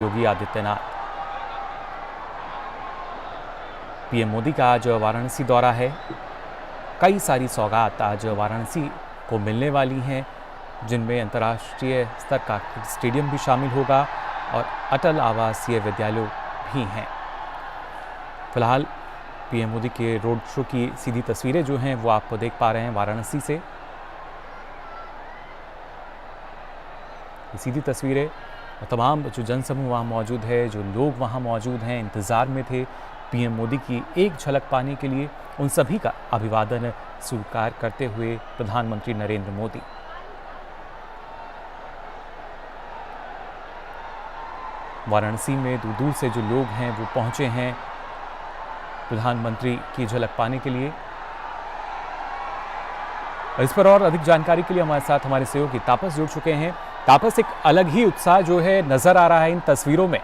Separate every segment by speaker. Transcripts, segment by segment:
Speaker 1: Yogi Adityanath. PM Modi का आज वाराणसी दौरा है। कई सारी सौगात आज वाराणसी को मिलने वाली हैं, जिनमें अंतर्राष्ट्रीय स्तर का स्टेडियम भी शामिल होगा और अटल आवासीय विद्यालय भी हैं। फिलहाल पीएम मोदी के रोड शो की सीधी तस्वीरें जो हैं वो आप देख पा रहे हैं वाराणसी से। सीधी तस्वीरें, तमाम जो जनसमूह वहाँ मौजूद है, जो लोग वहाँ मौजूद हैं, इंतज़ार में थे पीएम मोदी की एक झलक पाने के लिए, उन सभी का अभिवादन स्वीकार करते हुए प्रधानमंत्री नरेंद्र मोदी। वाराणसी में दूर दूर से जो लोग हैं वो पहुंचे हैं प्रधानमंत्री की झलक पाने के लिए। इस पर और अधिक जानकारी के लिए हमारे साथ हमारे सहयोगी तापस जुड़ चुके हैं। तापस, एक अलग ही उत्साह जो है नजर आ रहा है इन तस्वीरों में।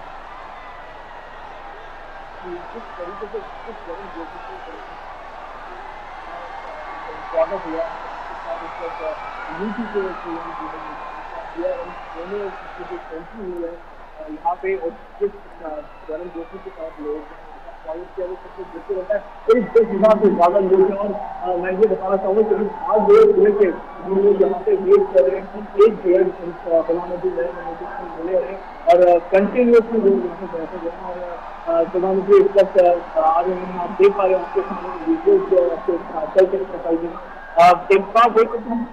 Speaker 2: यहाँ पे गर्म जोशी के साथ लोग स्वागत किया देखते रहता है। इस हिसाब से ज्यादा लोग हैं और मैं ये बताना चाहूँगा कि आज लोग के लोग यहाँ पे वेट कर रहे हैं कि एक जगह प्रधानमंत्री नरेंद्र मोदी से मिले रहे और कंटिन्यूसली लोग यहाँ पे बैठे हुए हैं और प्रधानमंत्री इस वक्त आ रहे हैं। आप देख पा रहे हैं आपके सामने वीडियो जो आपके चल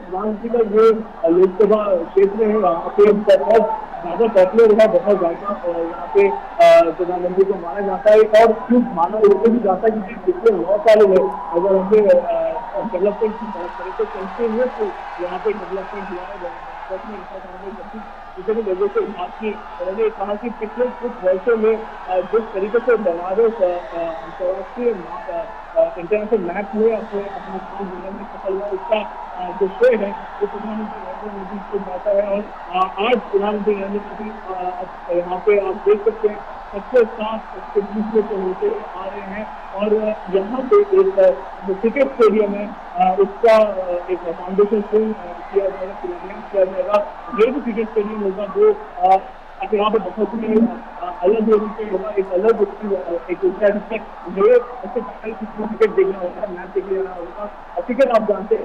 Speaker 2: प्रधानमंत्री का ये लोकसभा क्षेत्र है, यहाँ पे बहुत ज्यादा पॉपुलर है, बहुत ज्यादा यहाँ पे प्रधानमंत्री को माना जाता है और क्यों माना इसलिए भी जाता है क्योंकि पिछले 9 सालों में अगर हमने डेवलपमेंट की बात करें तो कंटिन्यूस यहाँ पे डेवलपमेंट हुआ है। इसी वजह से बात की उन्होंने कहा कि पिछले कुछ वर्षों में जिस तरीके से बनारस अंतर्राष्ट्रीय इंटरनेशनल मैप में अपने स्थान देने में सफल हुआ, उसका जो श्रेय है वो प्रधानमंत्री नरेंद्र मोदी को जाता है। और आज प्रधानमंत्री नरेंद्र मोदी यहाँ पे आप देख सकते हैं सबसे साथ उसके बीच में होते आ रहे हैं और यहाँ पे एक क्रिकेट स्टेडियम है उसका एक फाउंडेशन किया जाएगा, शिलान्यास किया जाएगा। ये भी क्रिकेट स्टेडियम होगा जो यहाँ पे बहुत ही अलग होगा, एक अलग एक क्रिकेट देखना होगा, मैच देखने जाना होगा। क्रिकेट आप जानते हैं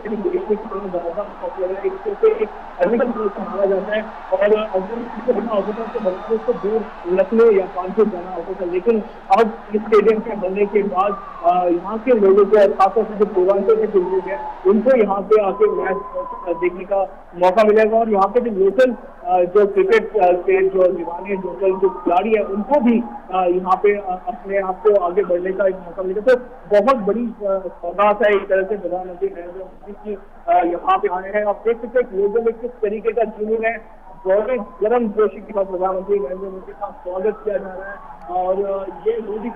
Speaker 2: माना जाता है और अगर बनना होता था तो बनारस को दूर लखनऊ या कानपुर जाना होता था, लेकिन अब इस स्टेडियम के बनने के बाद यहाँ के लोगों को खासतौर से जो पूर्वांचल के लोग हैं उनको यहाँ पे आके मैच देखने का मौका मिलेगा और यहाँ पे जो लोकल जो क्रिकेट के जो दीवाने लोकल जो खिलाड़ी है उनको भी यहाँ पे अपने आप को आगे बढ़ने का एक मौका मिलेगा। तो बहुत बड़ी सौगात है एक तरह से प्रधानमंत्री नरेंद्र मोदी की यहाँ पे आए हैं। आप देख सकते हैं लोगों में किस तरीके का जुनून है, गर्म जोशी के साथ प्रधानमंत्री नरेंद्र मोदी का स्वागत किया जा रहा है और ये मोदी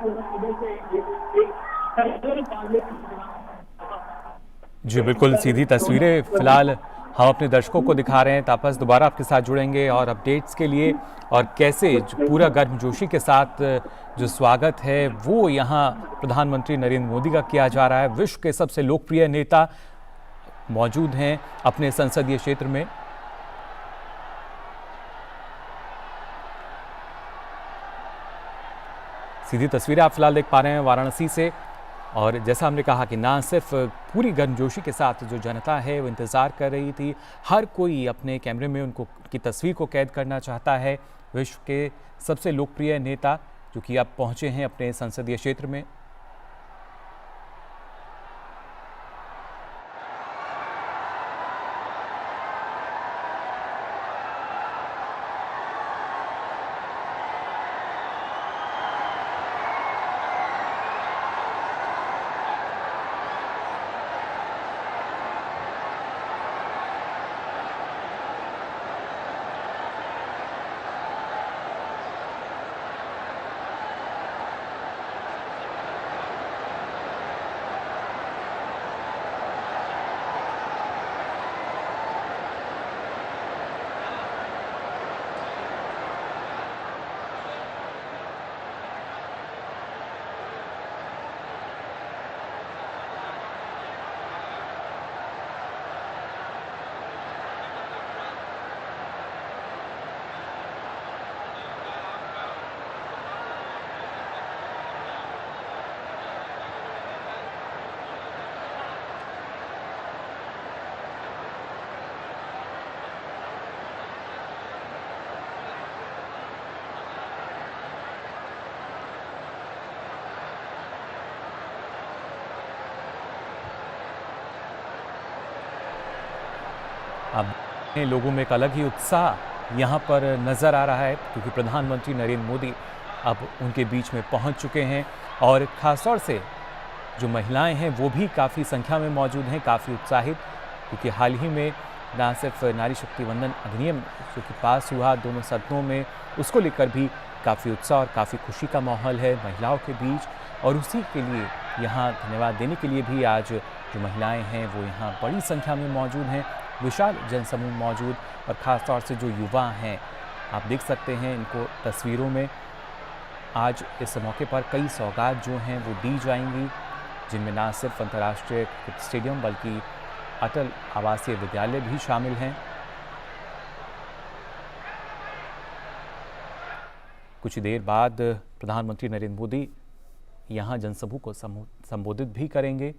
Speaker 1: जी बिल्कुल, सीधी तस्वीरें फिलहाल हम अपने दर्शकों को दिखा रहे हैं। तापस, दोबारा आपके साथ जुड़ेंगे और अपडेट्स के लिए और कैसे पूरा गर्मजोशी के साथ जो स्वागत है वो यहाँ प्रधानमंत्री नरेंद्र मोदी का किया जा रहा है। विश्व के सबसे लोकप्रिय नेता मौजूद हैं अपने संसदीय क्षेत्र में। सीधी तस्वीरें आप फिलहाल देख पा रहे हैं वाराणसी से और जैसा हमने कहा कि ना सिर्फ पूरी गर्मजोशी के साथ जो जनता है वो इंतज़ार कर रही थी, हर कोई अपने कैमरे में उनको की तस्वीर को कैद करना चाहता है। विश्व के सबसे लोकप्रिय नेता जो कि अब पहुंचे हैं अपने संसदीय क्षेत्र में। अब लोगों में एक अलग ही उत्साह यहाँ पर नज़र आ रहा है, क्योंकि प्रधानमंत्री नरेंद्र मोदी अब उनके बीच में पहुँच चुके हैं और ख़ासतौर से जो महिलाएं हैं वो भी काफ़ी संख्या में मौजूद हैं, काफ़ी उत्साहित, क्योंकि हाल ही में ना सिर्फ नारी शक्ति वंदन अधिनियम जो कि पास हुआ दोनों सदनों में, उसको लेकर भी काफ़ी उत्साह और काफ़ी खुशी का माहौल है महिलाओं के बीच। और उसी के लिए यहाँ धन्यवाद देने के लिए भी आज जो महिलाएं हैं वो यहाँ बड़ी संख्या में मौजूद हैं, विशाल जनसमूह मौजूद, और ख़ास तौर से जो युवा हैं आप देख सकते हैं इनको तस्वीरों में। आज इस मौके पर कई सौगात जो हैं वो दी जाएंगी, जिनमें ना सिर्फ अंतर्राष्ट्रीय क्रिकेट स्टेडियम बल्कि अटल आवासीय विद्यालय भी शामिल हैं। कुछ देर बाद प्रधानमंत्री नरेंद्र मोदी यहाँ जनसमूह को संबोधित भी करेंगे,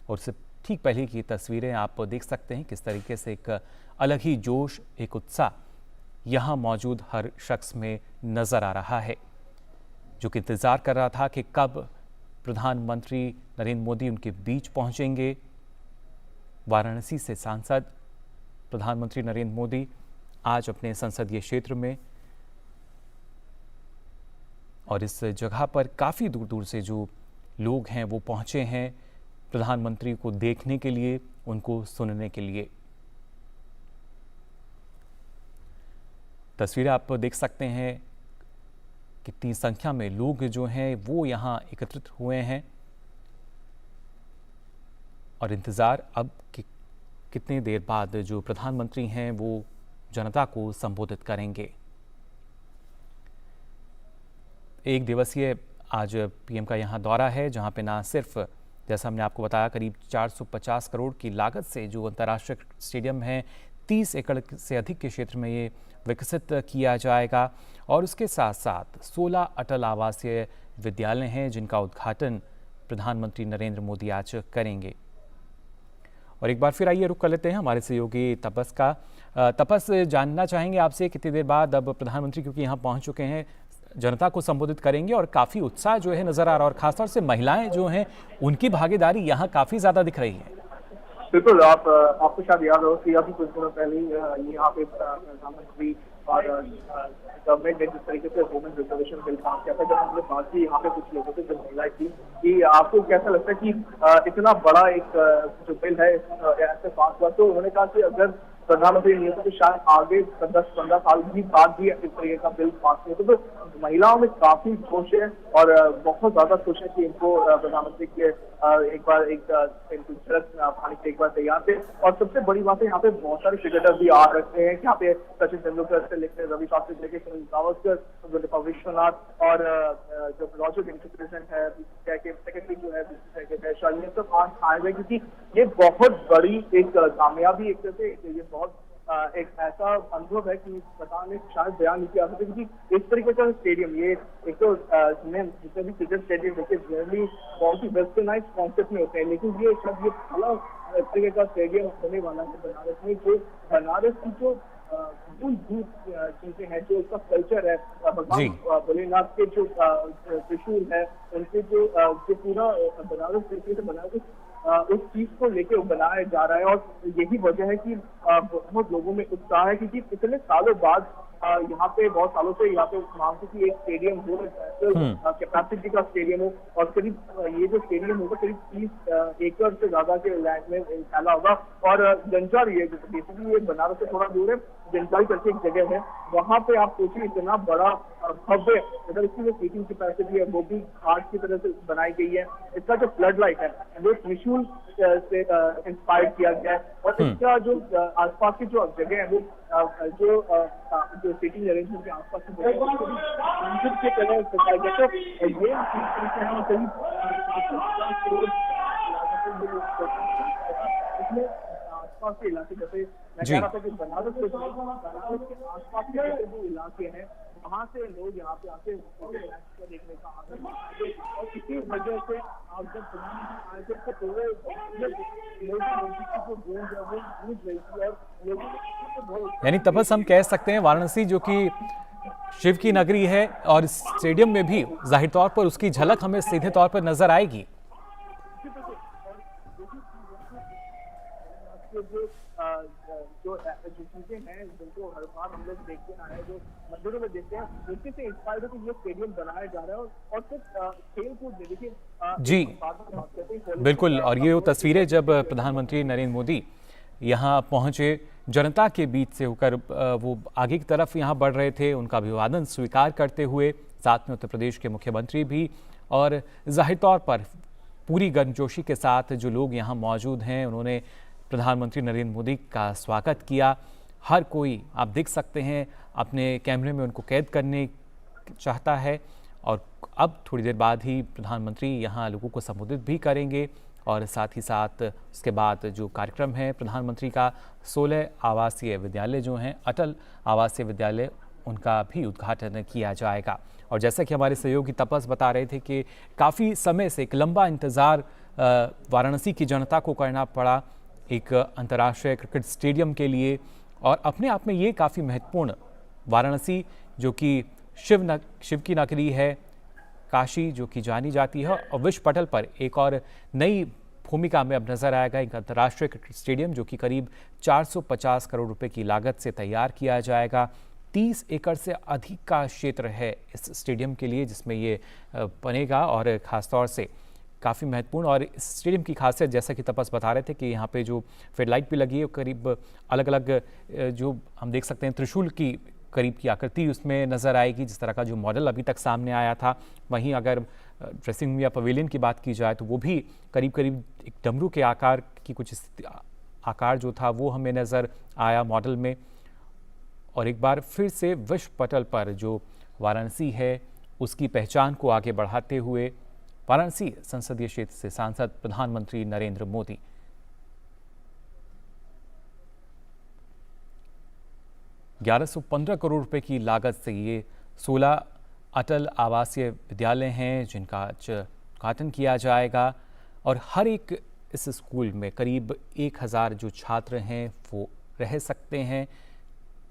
Speaker 1: और उससे ठीक पहले की तस्वीरें आप देख सकते हैं किस तरीके से एक अलग ही जोश, एक उत्साह यहाँ मौजूद हर शख्स में नज़र आ रहा है, जो कि इंतज़ार कर रहा था कि कब प्रधानमंत्री नरेंद्र मोदी उनके बीच पहुँचेंगे। वाराणसी से सांसद प्रधानमंत्री नरेंद्र मोदी आज अपने संसदीय क्षेत्र में, और इस जगह पर काफ़ी दूर दूर से जो लोग हैं वो पहुँचे हैं प्रधानमंत्री को देखने के लिए, उनको सुनने के लिए। तस्वीरें आप देख सकते हैं कितनी संख्या में लोग जो हैं वो यहाँ एकत्रित हुए हैं, और इंतज़ार अब कि कितनी देर बाद जो प्रधानमंत्री हैं वो जनता को संबोधित करेंगे। एक दिवसीय आज पीएम का यहाँ दौरा है, जहाँ पे ना सिर्फ जैसा हमने आपको बताया करीब 450 करोड़ की लागत से जो अंतर्राष्ट्रीय स्टेडियम है 30 एकड़ से अधिक के क्षेत्र में ये विकसित किया जाएगा, और उसके साथ साथ 16 अटल आवासीय विद्यालय हैं जिनका उद्घाटन प्रधानमंत्री नरेंद्र मोदी आज करेंगे। और एक बार फिर आइए रुक कर लेते हैं हमारे सहयोगी तपस का। तपस, जानना चाहेंगे आपसे कितनी देर बाद अब प्रधानमंत्री क्योंकि यहाँ पहुँच चुके हैं जनता को संबोधित करेंगे, और काफ़ी उत्साह जो है नज़र आ रहा है, और खासतौर से महिलाएं जो हैं उनकी भागीदारी यहाँ काफ़ी ज़्यादा दिख रही है।
Speaker 2: बिल्कुल, आपको शायद याद हो कि अभी कुछ दिनों पहले यहाँ पे प्रधानमंत्री और गवर्नमेंट ने जिस तरीके से वुमेन रिजर्वेशन बिल पास किया था, जब हमने बात की यहाँ पे कुछ लोगों से, जो महिलाएं थी, कि आपको कैसा लगता है कि इतना बड़ा एक जो बिल है ऐसे पास हुआ, तो उन्होंने कहा कि अगर प्रधानमंत्री नहीं होते तो शायद आगे 10-15 साल भी बाद भी इस तरीके का बिल पास नहीं होता। तो महिलाओं में काफी जोश है और बहुत ज्यादा खुश है कि इनको प्रधानमंत्री के एक बार इनको झलक पाने के एक बार तैयार थे। और सबसे बड़ी बात है, यहाँ पे बहुत सारे क्रिकेटर भी आ रखे हैं। यहाँ पे सचिन तेंदुलकर से लेकर रवि शास्त्री से लेकर सुनील गावस्कर, विश्वनाथ और जो लॉजिक इनके प्रेसिडेंट है, सेक्रेटरी जो है शायद, ये सब आज आए हुए, क्योंकि ये बहुत बड़ी एक कामयाबी एक तरह से, ये बहुत एक ऐसा अनुभव है कि बताने शायद बयान नहीं किया सकते, क्योंकि इस तरीके का स्टेडियम, ये एक तो जितने भी क्रिकेट स्टेडियम देखिए जनरली बहुत ही वेस्टर्नाइज कॉन्सेप्ट में होते हैं, लेकिन ये सब ये पहला इस तरीके का स्टेडियम होने वाला है बनारस में, जो बनारस की जो चीजें हैं, जो उसका कल्चर है, भगवान भोलेनाथ के जो त्रिशूल है, उनके जो पूरा बनारस तरीके से बनारस उस चीज को लेके बनाया जा रहा है। और यही वजह है कि बहुत लोगों में उत्साह है, क्योंकि इतने सालों बाद यहाँ पे बहुत सालों से यहाँ पे मांगते कि एक स्टेडियम हो, कैपेसिटी का स्टेडियम हो, और करीब ये जो स्टेडियम होगा करीब 30 एकड़ से ज्यादा के लैंड में फैला होगा। और जंजारी है, बेसिकली ये बनारस से थोड़ा दूर है, जंजारी करके एक जगह है, वहां पे आप सोचिए इतना बड़ा भव्य, अगर इसकी जो सीटिंग कैपेसिटी है वो भी घाट की तरह से बनाई गई है। इसका जो फ्लड लाइट है वो त्रिशूल से इंस्पायर किया गया है, और इसका जो आसपास की जो जगह है वो जो सीटिंग अरेंजमेंट के आसपास की जगह मंदिर के तरह सजाया गया। तो ये आसपास के इलाके, जैसे मैं कह रहा था कि बनारस के आसपास के जो इलाके हैं वहाँ से लोग यहाँ पे आके देखने का आनंद, और इसी वजह से आप जब प्रधानमंत्री आए थे तो पूरे लोगों की जो गूंज है वो गूंज रही थी, और लोगों, यानी
Speaker 1: तपस हम कह सकते हैं वाराणसी जो कि शिव की नगरी है, और स्टेडियम में भी जाहिर तौर पर उसकी झलक हमें सीधे तौर पर नजर आएगी।
Speaker 2: जो चीजें हैं जिनको हर बार हम लोग देखते आए हैं, जो मंदिरों में देखते हैं, उसी से इंस्पायर होकर ये स्टेडियम बनाया जा रहा है। और सिर्फ खेल कूद नहीं, देखिए
Speaker 1: जी,
Speaker 2: बात करते हैं
Speaker 1: बिल्कुल। और ये वो
Speaker 2: पॉलिटिक्स
Speaker 1: तस्वीरें जब प्रधानमंत्री नरेंद्र मोदी यहाँ पहुँचे, जनता के बीच से होकर वो आगे की तरफ यहाँ बढ़ रहे थे, उनका अभिवादन स्वीकार करते हुए, साथ में उत्तर प्रदेश के मुख्यमंत्री भी, और जाहिर तौर पर पूरी गर्मजोशी के साथ जो लोग यहाँ मौजूद हैं, उन्होंने प्रधानमंत्री नरेंद्र मोदी का स्वागत किया। हर कोई, आप देख सकते हैं, अपने कैमरे में उनको कैद करने चाहता है। और अब थोड़ी देर बाद ही प्रधानमंत्री यहाँ लोगों को संबोधित भी करेंगे, और साथ ही साथ उसके बाद जो कार्यक्रम है प्रधानमंत्री का, 16 आवासीय विद्यालय जो हैं, अटल आवासीय विद्यालय, उनका भी उद्घाटन किया जाएगा। और जैसा कि हमारे सहयोगी तपस बता रहे थे कि काफ़ी समय से एक लंबा इंतज़ार वाराणसी की जनता को करना पड़ा एक अंतर्राष्ट्रीय क्रिकेट स्टेडियम के लिए। और अपने आप में ये काफ़ी महत्वपूर्ण, वाराणसी जो कि शिव की नगरी है, काशी जो कि जानी जाती है, और विश्व पटल पर एक और नई भूमिका में अब नजर आएगा एक अंतर्राष्ट्रीय क्रिकेट स्टेडियम जो कि करीब 450 करोड़ रुपए की लागत से तैयार किया जाएगा। 30 एकड़ से अधिक का क्षेत्र है इस स्टेडियम के लिए जिसमें ये बनेगा, और ख़ासतौर से काफ़ी महत्वपूर्ण। और इस स्टेडियम की खासियत, जैसा कि तपस बता रहे थे, कि यहाँ पे जो फ्लडलाइट भी लगी है, करीब अलग अलग जो हम देख सकते हैं त्रिशूल की करीब की आकृति उसमें नज़र आएगी, जिस तरह का जो मॉडल अभी तक सामने आया था। वहीं अगर ड्रेसिंग रूम या पवेलियन की बात की जाए तो वो भी करीब करीब एक डमरू के आकार की कुछ आकार जो था वो हमें नज़र आया मॉडल में। और एक बार फिर से विश्व पटल पर जो वाराणसी है उसकी पहचान को आगे बढ़ाते हुए वाराणसी संसदीय क्षेत्र से सांसद प्रधानमंत्री नरेंद्र मोदी 1115 करोड़ रुपए की लागत से ये 16 अटल आवासीय विद्यालय हैं जिनका आज उद्घाटन किया जाएगा। और हर एक इस स्कूल में करीब 1000 जो छात्र हैं वो रह सकते हैं।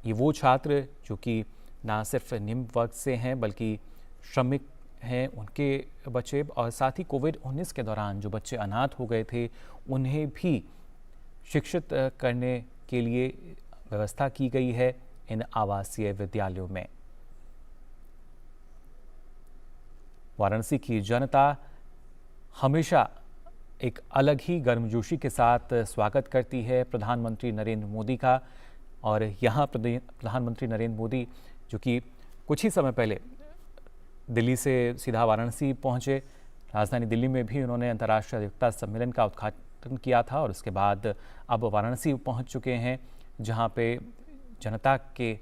Speaker 1: ये वो छात्र जो कि ना सिर्फ निम्न वर्ग से हैं बल्कि श्रमिक हैं, उनके बच्चे, और साथ ही कोविड-19 के दौरान जो बच्चे अनाथ हो गए थे उन्हें भी शिक्षित करने के लिए व्यवस्था की गई है इन आवासीय विद्यालयों में। वाराणसी की जनता हमेशा एक अलग ही गर्मजोशी के साथ स्वागत करती है प्रधानमंत्री नरेंद्र मोदी का। और यहाँ प्रधानमंत्री नरेंद्र मोदी जो कि कुछ ही समय पहले दिल्ली से सीधा वाराणसी पहुँचे, राजधानी दिल्ली में भी उन्होंने अंतर्राष्ट्रीय अधिवक्ता सम्मेलन का उद्घाटन किया था, और उसके बाद अब वाराणसी पहुँच चुके हैं जहाँ पे जनता के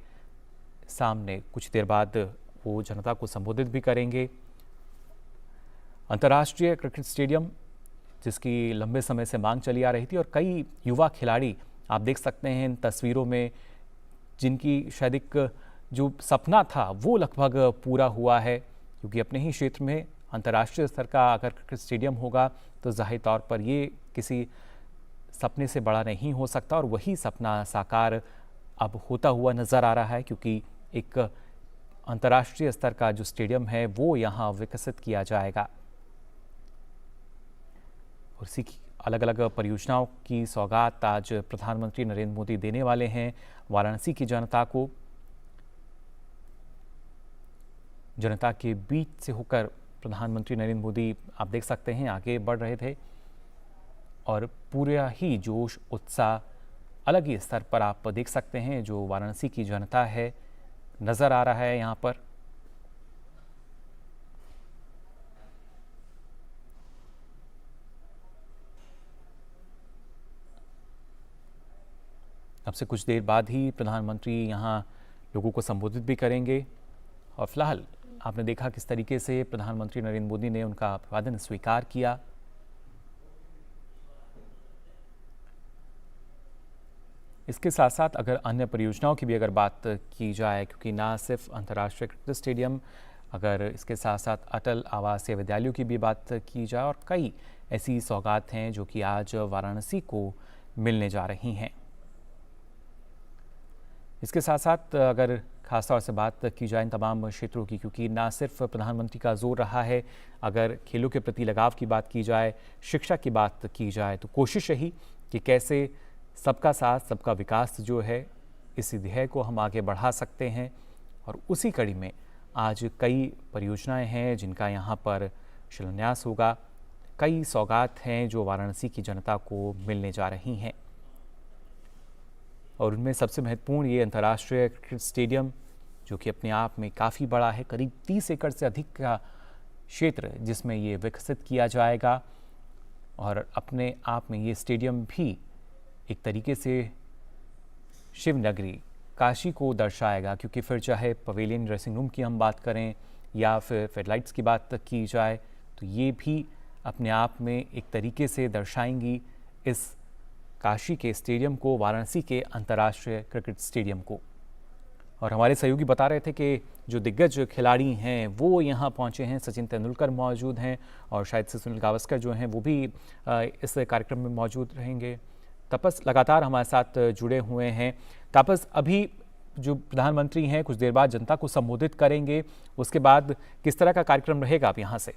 Speaker 1: सामने कुछ देर बाद वो जनता को संबोधित भी करेंगे। अंतर्राष्ट्रीय क्रिकेट स्टेडियम जिसकी लंबे समय से मांग चली आ रही थी, और कई युवा खिलाड़ी आप देख सकते हैं इन तस्वीरों में जिनकी शायद एक जो सपना था वो लगभग पूरा हुआ है, क्योंकि अपने ही क्षेत्र में अंतर्राष्ट्रीय स्तर का अगर क्रिकेट स्टेडियम होगा तो जाहिर तौर पर ये किसी सपने से बड़ा नहीं हो सकता। और वही सपना साकार अब होता हुआ नज़र आ रहा है, क्योंकि एक अंतर्राष्ट्रीय स्तर का जो स्टेडियम है वो यहाँ विकसित किया जाएगा। और इसी अलग अलग परियोजनाओं की सौगात आज प्रधानमंत्री नरेंद्र मोदी देने वाले हैं वाराणसी की जनता को। जनता के बीच से होकर प्रधानमंत्री नरेंद्र मोदी आप देख सकते हैं आगे बढ़ रहे थे, और पूरा ही जोश उत्साह अलग ही स्तर पर आप देख सकते हैं जो वाराणसी की जनता है नज़र आ रहा है यहाँ पर। अब से कुछ देर बाद ही प्रधानमंत्री यहाँ लोगों को संबोधित भी करेंगे। और फिलहाल आपने देखा किस तरीके से प्रधानमंत्री नरेंद्र मोदी ने उनका अभिवादन स्वीकार किया। इसके साथ साथ अगर अन्य परियोजनाओं की भी अगर बात की जाए, क्योंकि ना सिर्फ अंतर्राष्ट्रीय क्रिकेट स्टेडियम, अगर इसके साथ साथ अटल आवासीय विद्यालयों की भी बात की जाए, और कई ऐसी सौगात हैं जो कि आज वाराणसी को मिलने जा रही हैं। इसके साथ साथ अगर खासतौर से बात की जाए इन तमाम क्षेत्रों की, क्योंकि ना सिर्फ प्रधानमंत्री का जोर रहा है, अगर खेलों के प्रति लगाव की बात की जाए, शिक्षा की बात की जाए, तो कोशिश रही कि कैसे सबका साथ सबका विकास जो है, इसी ध्येय को हम आगे बढ़ा सकते हैं। और उसी कड़ी में आज कई परियोजनाएं हैं जिनका यहाँ पर शिलान्यास होगा। कई सौगात हैं जो वाराणसी की जनता को मिलने जा रही हैं, और उनमें सबसे महत्वपूर्ण ये अंतर्राष्ट्रीय क्रिकेट स्टेडियम, जो कि अपने आप में काफ़ी बड़ा है, करीब 30 एकड़ से अधिक का क्षेत्र जिसमें ये विकसित किया जाएगा। और अपने आप में ये स्टेडियम भी एक तरीके से शिव नगरी काशी को दर्शाएगा, क्योंकि फिर चाहे पवेलियन ड्रेसिंग रूम की हम बात करें या फिर फेडलाइट्स की बात तक की जाए, तो ये भी अपने आप में एक तरीके से दर्शाएंगी इस काशी के स्टेडियम को, वाराणसी के अंतर्राष्ट्रीय क्रिकेट स्टेडियम को। और हमारे सहयोगी बता रहे थे कि जो दिग्गज खिलाड़ी हैं वो यहाँ पहुँचे हैं। सचिन तेंदुलकर मौजूद हैं और शायद से सुनील गावस्कर जो हैं वो भी इस कार्यक्रम में मौजूद रहेंगे। तपस लगातार हमारे साथ जुड़े हुए हैं। तापस, अभी जो प्रधानमंत्री हैं कुछ देर बाद जनता को संबोधित करेंगे, उसके बाद किस तरह का कार्यक्रम रहेगा आप यहाँ से?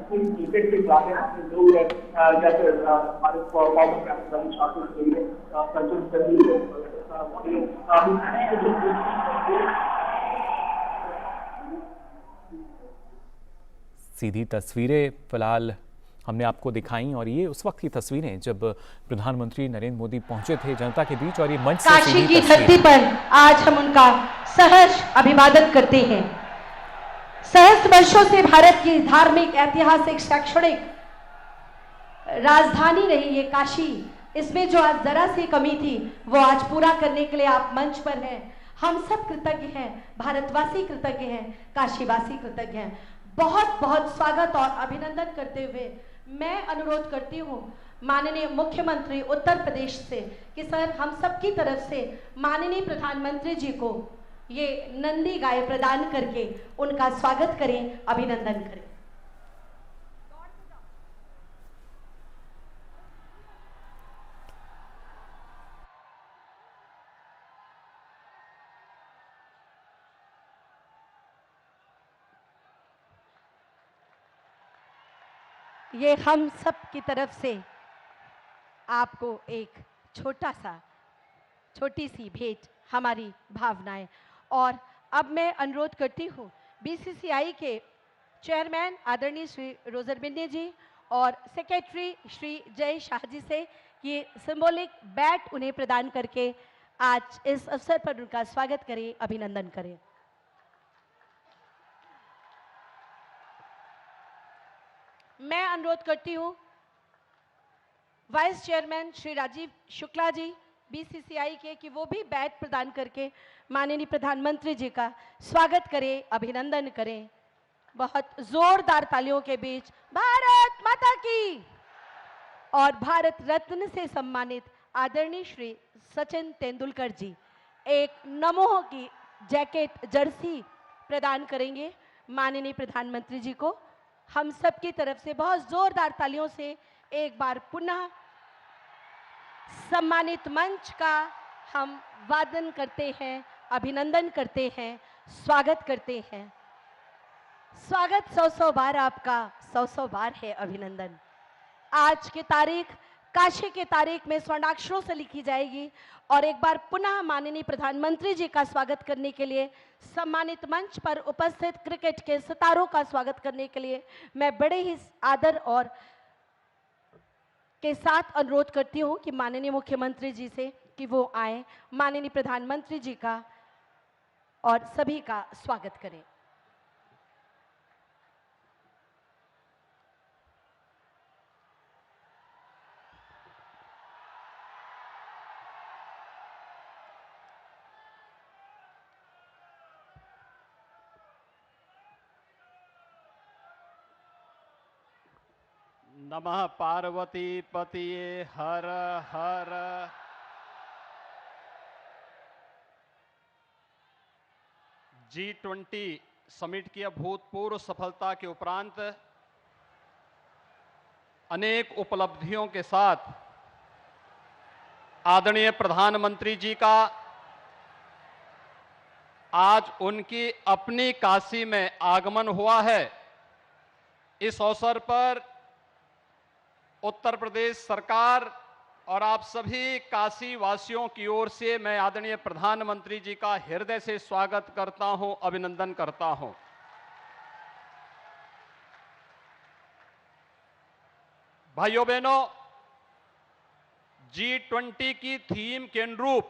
Speaker 2: क्रिकेट के जाने लोग हैं, जैसे हमारे फॉर्मर कैप्टन शाकिब सचिन तेंदुलकर,
Speaker 1: सीधी तस्वीरें फिलहाल हमने आपको दिखाई, और ये उस वक्त की तस्वीरें जब प्रधानमंत्री नरेंद्र मोदी पहुंचे थे जनता के बीच, और ये मंच से
Speaker 3: काशी की धरती पर आज हम उनका सहर्ष अभिवादन करते हैं। सहस्त्र वर्षों से भारत की धार्मिक, ऐतिहासिक, शैक्षणिक राजधानी रही ये काशी, इसमें जो आज जरा सी कमी थी वो आज पूरा करने के लिए आप मंच पर हैं। हम सब कृतज्ञ हैं, भारतवासी कृतज्ञ हैं, काशीवासी कृतज्ञ हैं। बहुत बहुत स्वागत और अभिनंदन करते हुए मैं अनुरोध करती हूँ माननीय मुख्यमंत्री उत्तर प्रदेश से कि सर हम सब की तरफ से माननीय प्रधानमंत्री जी को ये नंदी गाय प्रदान करके उनका स्वागत करें, अभिनंदन करें। ये हम सब की तरफ से आपको एक छोटी सी भेंट, हमारी भावनाएं। और अब मैं अनुरोध करती हूँ बीसीसीआई के चेयरमैन आदरणीय श्री रोजर बिन्नी जी और सेक्रेटरी श्री जय शाह जी से कि सिंबॉलिक बैट उन्हें प्रदान करके आज इस अवसर पर उनका स्वागत करें, अभिनंदन करें। मैं अनुरोध करती हूँ vice chairman Shri Rajiv Shukla ji BCCI के कि वो भी बैट प्रदान करके माननीय प्रधानमंत्री जी का स्वागत करें, अभिनंदन करें। बहुत जोरदार तालियों के बीच भारत माता की और भारत रत्न से सम्मानित आदरणीय श्री सचिन तेंदुलकर जी एक नमो की जैकेट, जर्सी प्रदान करेंगे माननीय प्रधानमंत्री जी को। हम सब की तरफ से बहुत जोरदार तालियों से एक बार पुनः सम्मानित मंच का हम वादन करते हैं, अभिनंदन करते हैं, स्वागत करते हैं। स्वागत 100 बार आपका, 100 बार है अभिनंदन। आज की तारीख काशी के तारीख में स्वर्णाक्षरों से लिखी जाएगी। और एक बार पुनः माननीय प्रधानमंत्री जी का स्वागत करने के लिए सम्मानित मंच पर उपस्थित क्रिकेट के सितारों का स्वागत करने के लिए मैं बड़े ही आदर और के साथ अनुरोध करती हूं कि माननीय मुख्यमंत्री जी से कि वो आए, माननीय प्रधानमंत्री जी का और सभी का स्वागत करें।
Speaker 4: नमः पार्वती पतिये हर हर। G20 समिट की अभूतपूर्व सफलता के उपरांत अनेक उपलब्धियों के साथ आदरणीय प्रधानमंत्री जी का आज उनकी अपनी काशी में आगमन हुआ है। इस अवसर पर उत्तर प्रदेश सरकार और आप सभी काशी वासियों की ओर से मैं आदरणीय प्रधानमंत्री जी का हृदय से स्वागत करता हूं, अभिनंदन करता हूं। भाइयों बहनों, G20 की थीम के अनुरूप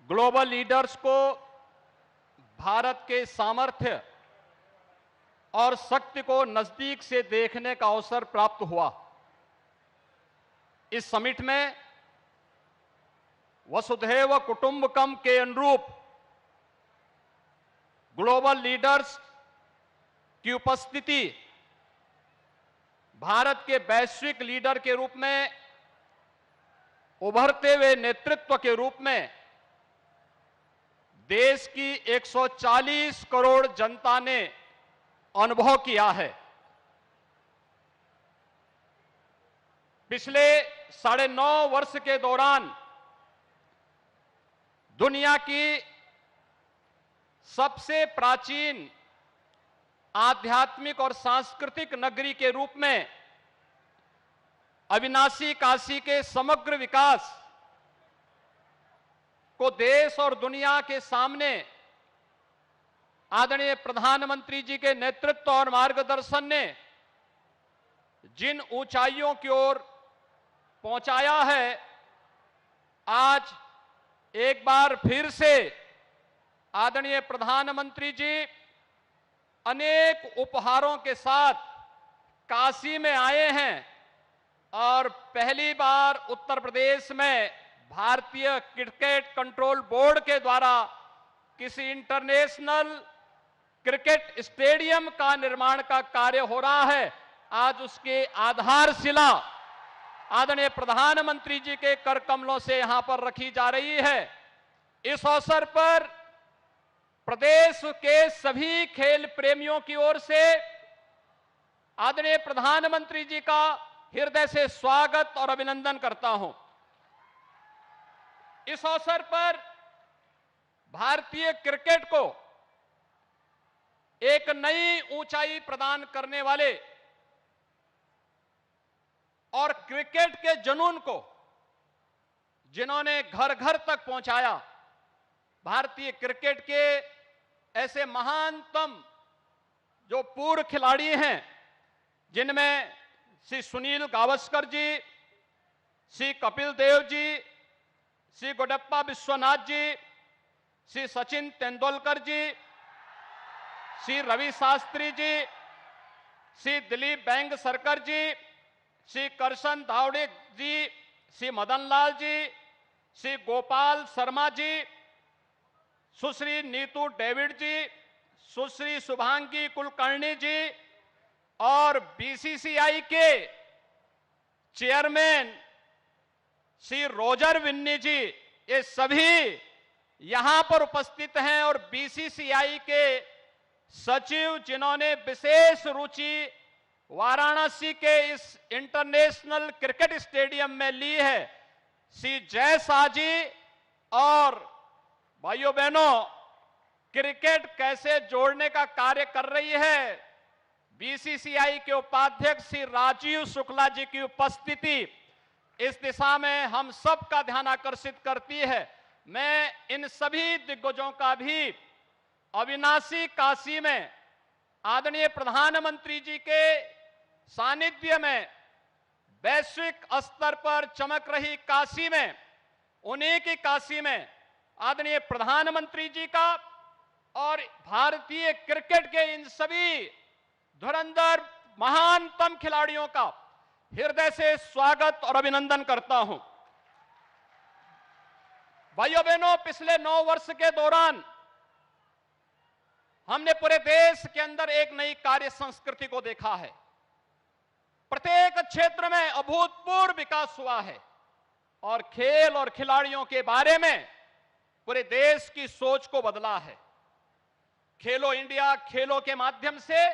Speaker 4: ग्लोबल लीडर्स को भारत के सामर्थ्य और शक्ति को नजदीक से देखने का अवसर प्राप्त हुआ। इस समिट में वसुधैव कुटुंबकम के अनुरूप ग्लोबल लीडर्स की उपस्थिति भारत के वैश्विक लीडर के रूप में, उभरते हुए नेतृत्व के रूप में देश की 140 करोड़ जनता ने अनुभव किया है। पिछले 9.5 वर्ष के दौरान दुनिया की सबसे प्राचीन आध्यात्मिक और सांस्कृतिक नगरी के रूप में अविनाशी काशी के समग्र विकास को देश और दुनिया के सामने आदरणीय प्रधानमंत्री जी के नेतृत्व और मार्गदर्शन ने जिन ऊंचाइयों की ओर पहुंचाया है, आज एक बार फिर से आदरणीय प्रधानमंत्री जी अनेक उपहारों के साथ काशी में आए हैं और पहली बार उत्तर प्रदेश में भारतीय क्रिकेट कंट्रोल बोर्ड के द्वारा किसी इंटरनेशनल क्रिकेट स्टेडियम का निर्माण का कार्य हो रहा है। आज उसकी आधारशिला आदरणीय प्रधानमंत्री जी के कर कमलों से यहां पर रखी जा रही है। इस अवसर पर प्रदेश के सभी खेल प्रेमियों की ओर से आदरणीय प्रधानमंत्री जी का हृदय से स्वागत और अभिनंदन करता हूं। इस अवसर पर भारतीय क्रिकेट को एक नई ऊंचाई प्रदान करने वाले और क्रिकेट के जुनून को जिन्होंने घर घर तक पहुंचाया, भारतीय क्रिकेट के ऐसे महानतम जो पूर्व खिलाड़ी हैं, जिनमें श्री सुनील गावस्कर जी, श्री कपिल देव जी, श्री गुडप्पा विश्वनाथ जी, श्री सचिन तेंदुलकर जी, श्री रवि शास्त्री जी, श्री दिलीप वेंगसरकर जी, श्री करशन धावड़े जी, श्री मदन लाल जी, श्री गोपाल शर्मा जी, सुश्री नीतू डेविड जी, सुश्री शुभांगी कुलकर्णी जी और बीसीसीआई के चेयरमैन श्री रोजर विन्नी जी, ये सभी यहां पर उपस्थित हैं और बीसीसीआई के सचिव जिन्होंने विशेष रुचि वाराणसी के इस इंटरनेशनल क्रिकेट स्टेडियम में ली है, श्री जय शाह जी। और भाइयों बहनों, क्रिकेट कैसे जोड़ने का कार्य कर रही है, बीसीसीआई के उपाध्यक्ष श्री राजीव शुक्ला जी की उपस्थिति इस दिशा में हम सब का ध्यान आकर्षित करती है। मैं इन सभी दिग्गजों का भी अविनाशी काशी में आदरणीय प्रधानमंत्री जी के सानिध्य में वैश्विक स्तर पर चमक रही काशी में, उन्हीं की काशी में आदरणीय प्रधानमंत्री जी का और भारतीय क्रिकेट के इन सभी धुरंधर महानतम खिलाड़ियों का हृदय से स्वागत और अभिनंदन करता हूं। भाइयों बहनों, पिछले 9 वर्ष के दौरान हमने पूरे देश के अंदर एक नई कार्य संस्कृति को देखा है। प्रत्येक क्षेत्र में अभूतपूर्व विकास हुआ है और खेल और खिलाड़ियों के बारे में पूरे देश की सोच को बदला है। खेलो इंडिया खेलों के माध्यम से,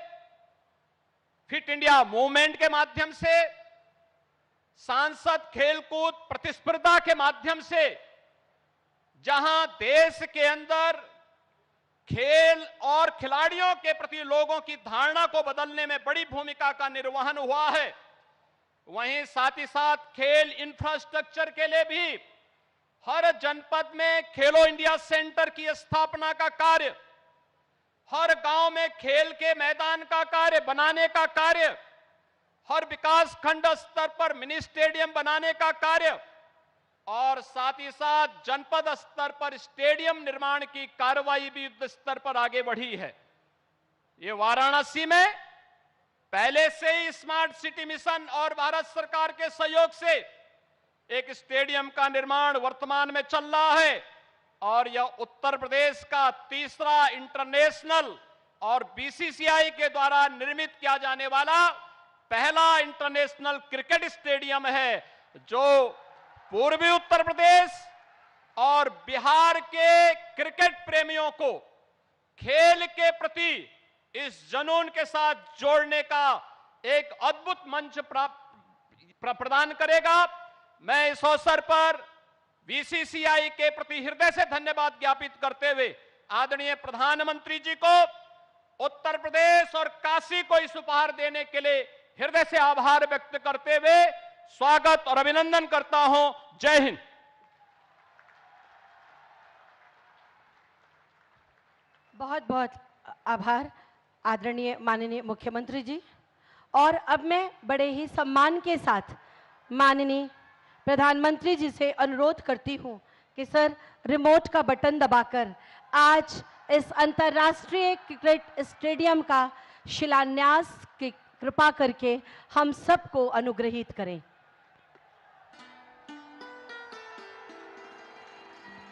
Speaker 4: फिट इंडिया मूवमेंट के माध्यम से सांसद खेलकूद प्रतिस्पर्धा के माध्यम से जहां देश के अंदर खेल और खिलाड़ियों के प्रति लोगों की धारणा को बदलने में बड़ी भूमिका का निर्वहन हुआ है, वहीं साथ ही साथ खेल इंफ्रास्ट्रक्चर के लिए भी हर जनपद में खेलो इंडिया सेंटर की स्थापना का कार्य, हर गांव में खेल के मैदान का कार्य बनाने का कार्य, हर विकास खंड स्तर पर मिनी स्टेडियम बनाने का कार्य और साथ ही साथ जनपद स्तर पर स्टेडियम निर्माण की कार्रवाई भी युद्ध स्तर पर आगे बढ़ी है। ये वाराणसी में पहले से ही स्मार्ट सिटी मिशन और भारत सरकार के सहयोग से एक स्टेडियम का निर्माण वर्तमान में चल रहा है और यह उत्तर प्रदेश का तीसरा इंटरनेशनल और बीसीसीआई के द्वारा निर्मित किया जाने वाला पहला इंटरनेशनल क्रिकेट स्टेडियम है, जो पूर्वी उत्तर प्रदेश और बिहार के क्रिकेट प्रेमियों को खेल के प्रति इस जुनून के साथ जोड़ने का एक अद्भुत मंच प्रदान करेगा। मैं इस अवसर पर बीसीसीआई के प्रति हृदय से धन्यवाद ज्ञापित करते हुए आदरणीय प्रधानमंत्री जी को, उत्तर प्रदेश और काशी को इस उपहार देने के लिए हृदय से आभार व्यक्त करते हुए स्वागत और अभिनंदन करता हूं। जय हिंद।
Speaker 3: बहुत बहुत आभार आदरणीय माननीय मुख्यमंत्री जी। और अब मैं बड़े ही सम्मान के साथ माननीय प्रधानमंत्री जी से अनुरोध करती हूं कि सर रिमोट का बटन दबाकर आज इस अंतर्राष्ट्रीय क्रिकेट स्टेडियम का शिलान्यास की कृपा करके हम सबको अनुग्रहित करें।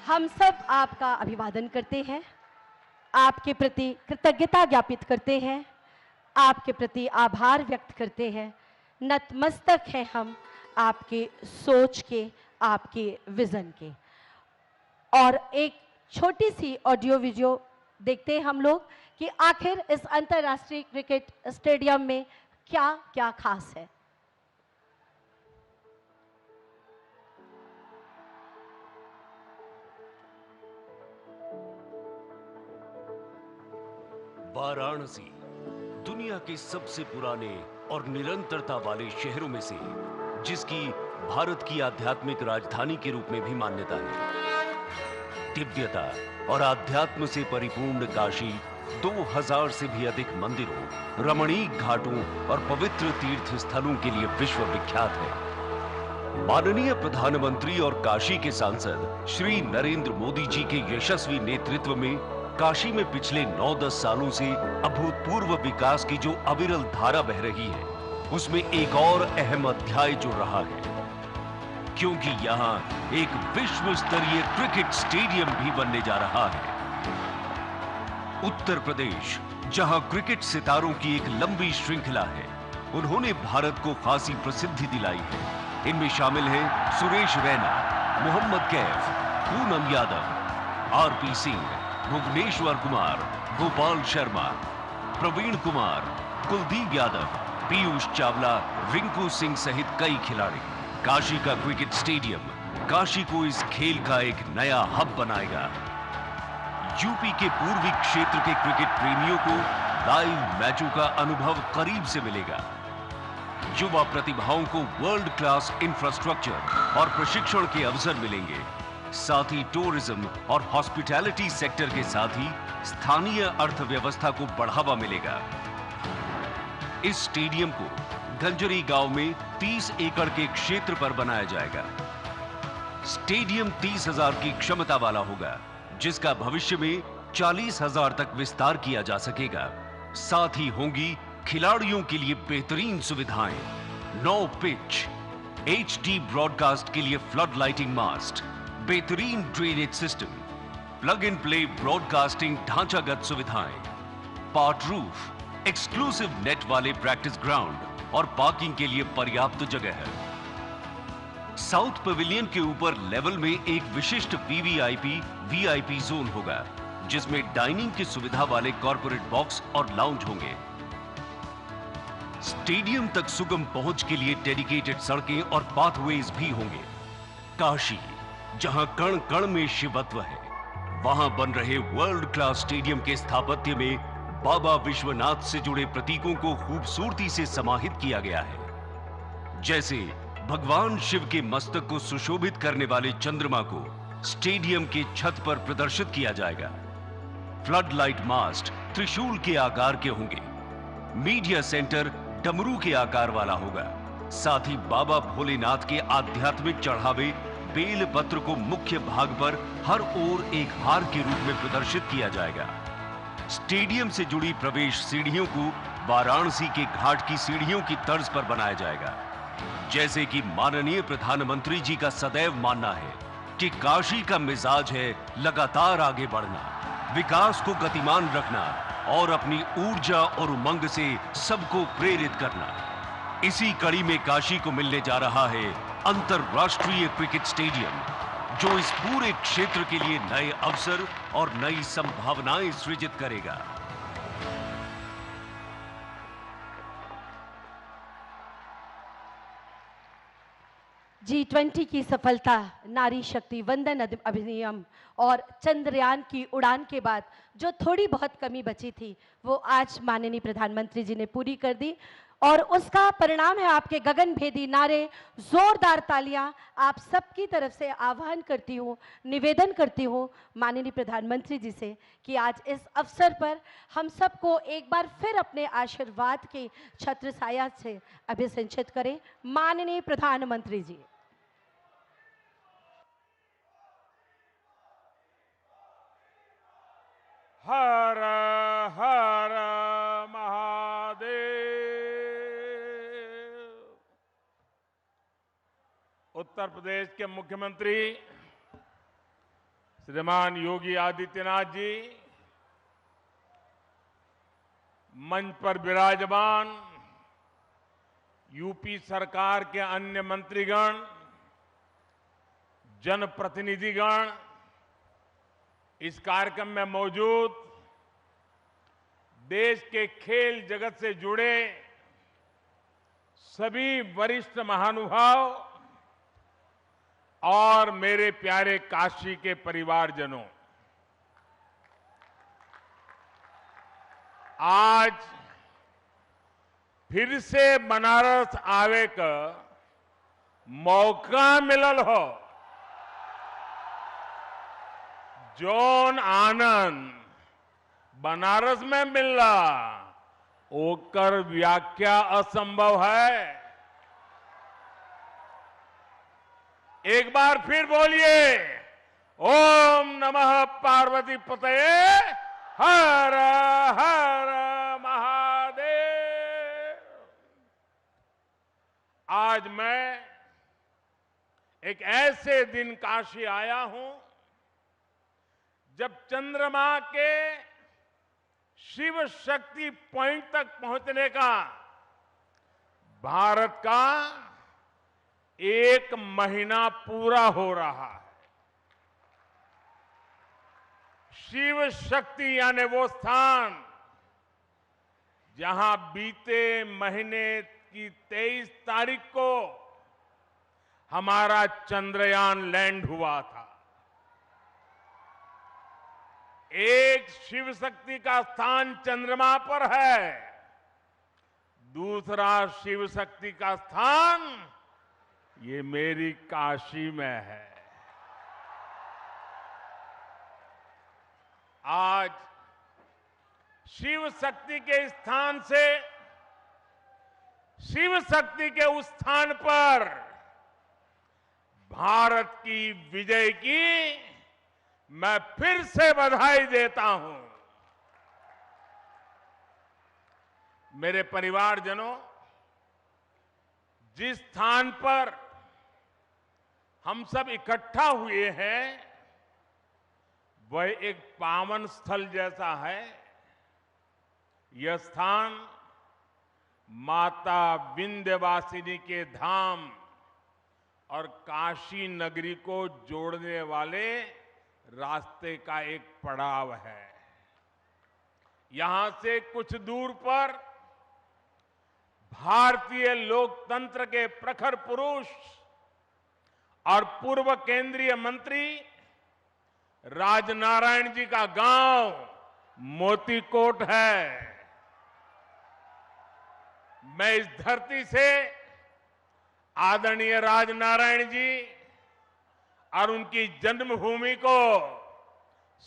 Speaker 3: हम सब आपका अभिवादन करते हैं, आपके प्रति कृतज्ञता ज्ञापित करते हैं, आपके प्रति आभार व्यक्त करते हैं। नतमस्तक हैं हम आपके सोच के, आपके विजन के। और एक छोटी सी ऑडियो वीडियो देखते हैं हम लोग कि आखिर इस अंतर्राष्ट्रीय क्रिकेट स्टेडियम में क्या क्या खास है।
Speaker 5: वाराणसी दुनिया के सबसे पुराने और निरंतरता वाले शहरों में से, जिसकी भारत की आध्यात्मिक राजधानी के रूप में भी मान्यता है। दिव्यता और आध्यात्म से परिपूर्ण काशी 2000 से भी अधिक मंदिरों, रमणीक घाटों और पवित्र तीर्थ स्थलों के लिए विश्व विख्यात है। माननीय प्रधानमंत्री और काशी के सांसद श्री नरेंद्र मोदी जी के यशस्वी नेतृत्व में काशी में पिछले 9-10 सालों से अभूतपूर्व विकास की जो अविरल धारा बह रही है, उसमें एक और अहम अध्याय जुड़ रहा है, क्योंकि यहाँ एक विश्व स्तरीय क्रिकेट स्टेडियम भी बनने जा रहा है। उत्तर प्रदेश, जहां क्रिकेट सितारों की एक लंबी श्रृंखला है, उन्होंने भारत को खासी प्रसिद्धि दिलाई है। इनमें शामिल हैं सुरेश रैना, मोहम्मद कैफ, पूनम यादव, आरपी सिंह, भुवनेश्वर कुमार, गोपाल शर्मा, प्रवीण कुमार, कुलदीप यादव, पीयूष चावला, रिंकू सिंह सहित कई खिलाड़ी। काशी का क्रिकेट स्टेडियम काशी को इस खेल का एक नया हब बनाएगा। यूपी के पूर्वी क्षेत्र के क्रिकेट प्रेमियों को लाइव मैचों का अनुभव करीब से मिलेगा। युवा प्रतिभाओं को वर्ल्ड क्लास इंफ्रास्ट्रक्चर और प्रशिक्षण के अवसर मिलेंगे। साथ ही टूरिज्म और हॉस्पिटैलिटी सेक्टर के साथ ही स्थानीय अर्थव्यवस्था को बढ़ावा मिलेगा। इस स्टेडियम को गंजरी गांव में 30 एकड़ के क्षेत्र पर बनाया जाएगा। स्टेडियम 30,000 की क्षमता वाला होगा, जिसका भविष्य में 40,000 तक विस्तार किया जा सकेगा। साथ ही होंगी खिलाड़ियों के लिए बेहतरीन सुविधाएं, 9 पिच, HD ब्रॉडकास्ट के लिए फ्लड लाइटिंग मास्ट, बेहतरीन drainage system, plug in play broadcasting ढांचागत सुविधाएं, पार्ट रूफ, एक्सक्लूसिव नेट वाले प्रैक्टिस ग्राउंड और पार्किंग के लिए पर्याप्त जगह है। साउथ पवेलियन के ऊपर लेवल में एक विशिष्ट VIP जोन होगा, जिसमें डाइनिंग की सुविधा वाले कॉर्पोरेट बॉक्स और लाउंज होंगे। स्टेडियम तक सुगम पहुंच के लिए डेडिकेटेड सड़कें और पाथवेज भी होंगे। काशी, जहां कण कण में शिवत्व है, वहां बन रहे वर्ल्ड क्लास स्टेडियम के स्थापत्य में बाबा विश्वनाथ से जुड़े प्रतीकों को खूबसूरती से समाहित किया गया है। जैसे भगवान शिव के मस्तक को सुशोभित करने वाले चंद्रमा को स्टेडियम के छत पर प्रदर्शित किया जाएगा। फ्लड लाइट मास्ट त्रिशूल के आकार के होंगे। मीडिया सेंटर डमरू के आकार वाला होगा। साथ ही बाबा भोलेनाथ के आध्यात्मिक चढ़ावे बेल पत्र को मुख्य भाग पर हर ओर एक हार के रूप में प्रदर्शित किया जाएगा। स्टेडियम से जुड़ी प्रवेश सीढ़ियों को वाराणसी के घाट की सीढ़ियों की तर्ज पर बनाया जाएगा। जैसे कि माननीय प्रधानमंत्री जी का सदैव मानना है कि काशी का मिजाज है लगातार आगे बढ़ना, विकास को गतिमान रखना और अपनी ऊर्जा और उमंग से सबको प्रेरित करना। इसी कड़ी में काशी को मिलने जा रहा है अंतरराष्ट्रीय क्रिकेट स्टेडियम, जो इस पूरे क्षेत्र के लिए नए अवसर और नई संभावनाएं सृजित करेगा।
Speaker 3: G20 की सफलता, नारी शक्ति वंदन अधिनियम और चंद्रयान की उड़ान के बाद जो थोड़ी बहुत कमी बची थी, वो आज माननीय प्रधानमंत्री जी ने पूरी कर दी और उसका परिणाम है आपके गगनभेदी नारे, जोरदार तालियां। आप सबकी तरफ से आह्वान करती हूँ, निवेदन करती हूँ माननीय प्रधानमंत्री जी से कि आज इस अवसर पर हम सबको एक बार फिर अपने आशीर्वाद के छत्र छाया से अभिसिंचित करें। माननीय प्रधानमंत्री जी।
Speaker 6: हर हर महादेव। उत्तर प्रदेश के मुख्यमंत्री श्रीमान योगी आदित्यनाथ जी, मंच पर विराजमान यूपी सरकार के अन्य मंत्रीगण, जनप्रतिनिधिगण, इस कार्यक्रम में मौजूद देश के खेल जगत से जुड़े सभी वरिष्ठ महानुभाव और मेरे प्यारे काशी के परिवारजनों, आज फिर से बनारस आवे का मौका मिलल हो। जौन आनंद बनारस में मिलला ओकर व्याख्या असंभव है। एक बार फिर बोलिए, ओम नमः पार्वती पतये हर हर महादेव। आज मैं एक ऐसे दिन काशी आया हूं जब चंद्रमा के शिव शक्ति पॉइंट तक पहुंचने का भारत का 1 महीना पूरा हो रहा है। शिव शक्ति यानी वो स्थान जहां बीते महीने की 23 तारीख को हमारा चंद्रयान लैंड हुआ था। एक शिव शक्ति का स्थान चंद्रमा पर है, दूसरा शिव शक्ति का स्थान ये मेरी काशी में है। आज शिव शक्ति के स्थान से शिव शक्ति के उस स्थान पर भारत की विजय की मैं फिर से बधाई देता हूं। मेरे परिवारजनों, जिस स्थान पर हम सब इकट्ठा हुए हैं वह एक पावन स्थल जैसा है। यह स्थान माता विंध्यवासिनी के धाम और काशी नगरी को जोड़ने वाले रास्ते का एक पड़ाव है। यहां से कुछ दूर पर भारतीय लोकतंत्र के प्रखर पुरुष और पूर्व केंद्रीय मंत्री राजनारायण जी का गांव मोतीकोट है। मैं इस धरती से आदरणीय राजनारायण जी और उनकी जन्मभूमि को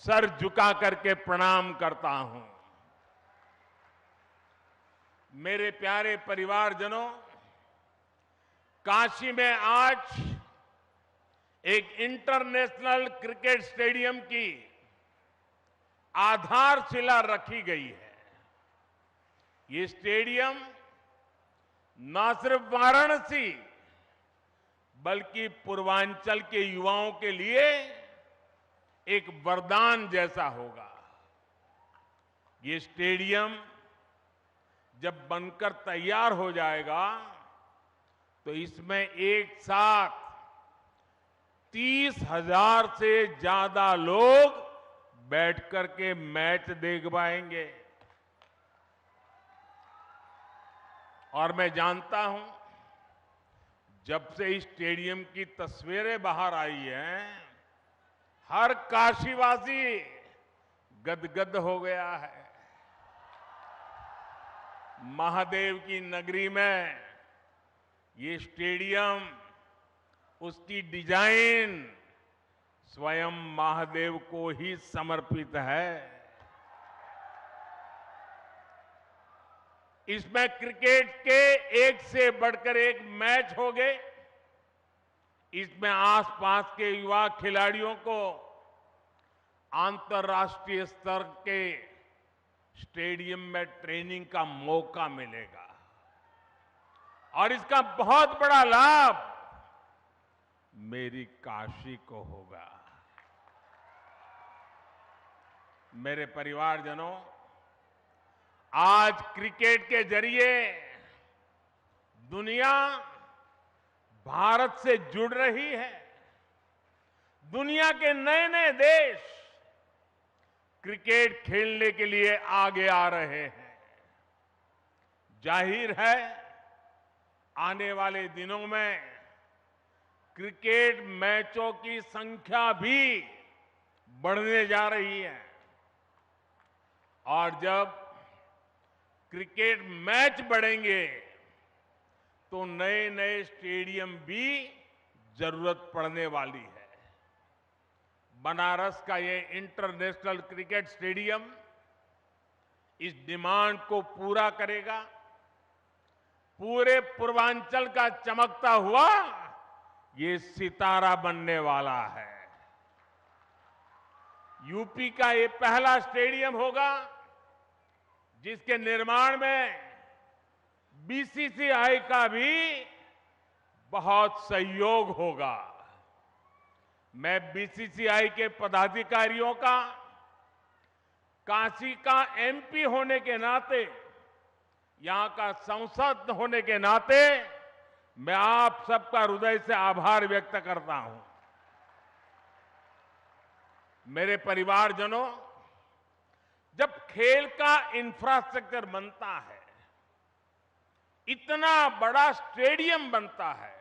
Speaker 6: सर झुका करके प्रणाम करता हूं। मेरे प्यारे परिवारजनों, काशी में आज एक इंटरनेशनल क्रिकेट स्टेडियम की आधारशिला रखी गई है। ये स्टेडियम न सिर्फ वाराणसी बल्कि पूर्वांचल के युवाओं के लिए एक वरदान जैसा होगा। ये स्टेडियम जब बनकर तैयार हो जाएगा तो इसमें एक साथ 30,000 से ज्यादा लोग बैठकर के मैच देख पाएंगे। और मैं जानता हूं, जब से इस स्टेडियम की तस्वीरें बाहर आई हैं, हर काशीवासी गदगद हो गया है। महादेव की नगरी में ये स्टेडियम, उसकी डिजाइन स्वयं महादेव को ही समर्पित है। इसमें क्रिकेट के एक से बढ़कर एक मैच हो गए। इसमें आसपास के युवा खिलाड़ियों को अंतर्राष्ट्रीय स्तर के स्टेडियम में ट्रेनिंग का मौका मिलेगा और इसका बहुत बड़ा लाभ मेरी काशी को होगा। मेरे परिवारजनों, आज क्रिकेट के जरिए दुनिया भारत से जुड़ रही है। दुनिया के नए नए देश क्रिकेट खेलने के लिए आगे आ रहे हैं। जाहिर है, आने वाले दिनों में क्रिकेट मैचों की संख्या भी बढ़ने जा रही है और जब क्रिकेट मैच बढ़ेंगे तो नए नए स्टेडियम भी जरूरत पड़ने वाली है। बनारस का ये इंटरनेशनल क्रिकेट स्टेडियम इस डिमांड को पूरा करेगा। पूरे पूर्वांचल का चमकता हुआ ये सितारा बनने वाला है। यूपी का ये पहला स्टेडियम होगा जिसके निर्माण में बीसीसीआई का भी बहुत सहयोग होगा। मैं बीसीसीआई के पदाधिकारियों का, काशी का एमपी होने के नाते, यहां का सांसद होने के नाते मैं आप सबका हृदय से आभार व्यक्त करता हूं। मेरे परिवारजनों, जब खेल का इंफ्रास्ट्रक्चर बनता है, इतना बड़ा स्टेडियम बनता है,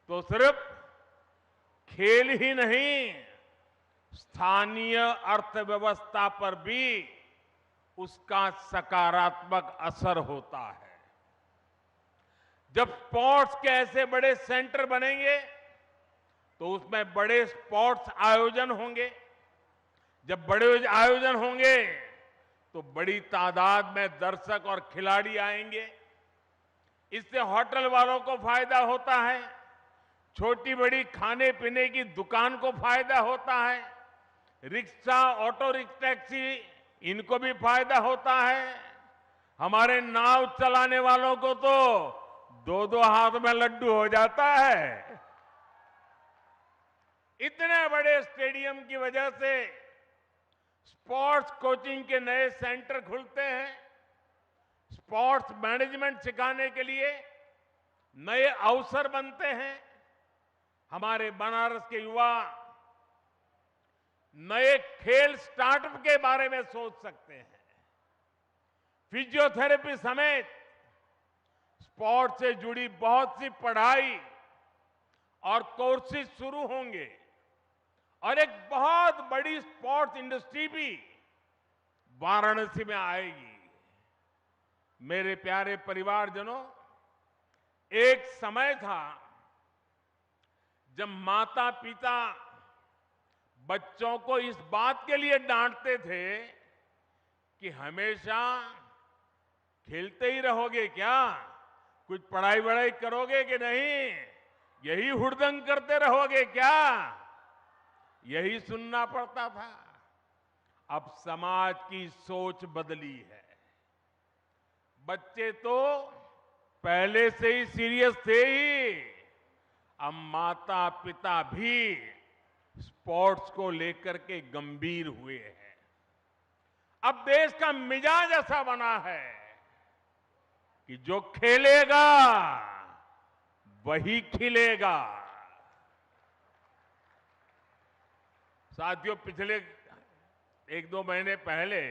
Speaker 6: तो सिर्फ खेल ही नहीं, स्थानीय अर्थव्यवस्था पर भी उसका सकारात्मक असर होता है। जब स्पोर्ट्स के ऐसे बड़े सेंटर बनेंगे तो उसमें बड़े स्पोर्ट्स आयोजन होंगे। जब बड़े आयोजन होंगे तो बड़ी तादाद में दर्शक और खिलाड़ी आएंगे। इससे होटल वालों को फायदा होता है, छोटी बड़ी खाने पीने की दुकान को फायदा होता है, रिक्शा, ऑटो रिक्शा, टैक्सी, इनको भी फायदा होता है। हमारे नाव चलाने वालों को तो दो दो हाथ में लड्डू हो जाता है। इतने बड़े स्टेडियम की वजह से स्पोर्ट्स कोचिंग के नए सेंटर खुलते हैं। स्पोर्ट्स मैनेजमेंट सिखाने के लिए नए अवसर बनते हैं। हमारे बनारस के युवा नए खेल स्टार्टअप के बारे में सोच सकते हैं। फिजियोथेरेपी समेत स्पोर्ट्स से जुड़ी बहुत सी पढ़ाई और कोर्सेज शुरू होंगे और एक बहुत बड़ी स्पोर्ट्स इंडस्ट्री भी वाराणसी में आएगी। मेरे प्यारे परिवारजनों, एक समय था जब माता पिता बच्चों को इस बात के लिए डांटते थे कि हमेशा खेलते ही रहोगे क्या, कुछ पढ़ाई वढ़ाई करोगे कि नहीं, यही हुड़दंग करते रहोगे क्या, यही सुनना पड़ता था। अब समाज की सोच बदली है। बच्चे तो पहले से ही सीरियस थे ही, अब माता पिता भी स्पोर्ट्स को लेकर के गंभीर हुए हैं। अब देश का मिजाज ऐसा बना है कि जो खेलेगा वही खिलेगा। साथियों, पिछले 1-2 महीने पहले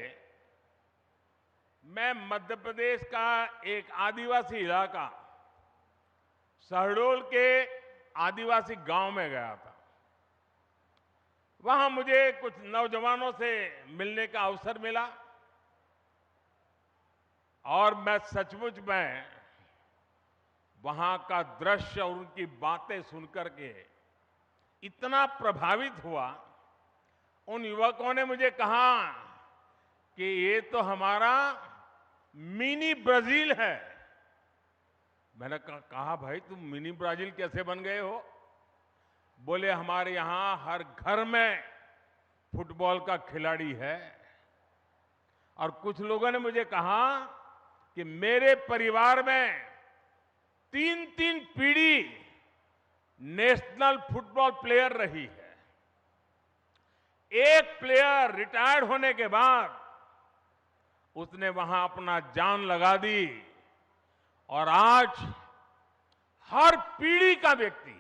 Speaker 6: मैं मध्य प्रदेश का एक आदिवासी इलाका शहडोल के आदिवासी गांव में गया था। वहां मुझे कुछ नौजवानों से मिलने का अवसर मिला और मैं सचमुच में वहां का दृश्य और उनकी बातें सुनकर के इतना प्रभावित हुआ। उन युवकों ने मुझे कहा कि ये तो हमारा मिनी ब्राजील है। मैंने कहा भाई तुम मिनी ब्राजील कैसे बन गए हो? बोले हमारे यहां हर घर में फुटबॉल का खिलाड़ी है। और कुछ लोगों ने मुझे कहा कि मेरे परिवार में 3-3 पीढ़ी नेशनल फुटबॉल प्लेयर रही है। एक प्लेयर रिटायर्ड होने के बाद उसने वहां अपना जान लगा दी और आज हर पीढ़ी का व्यक्ति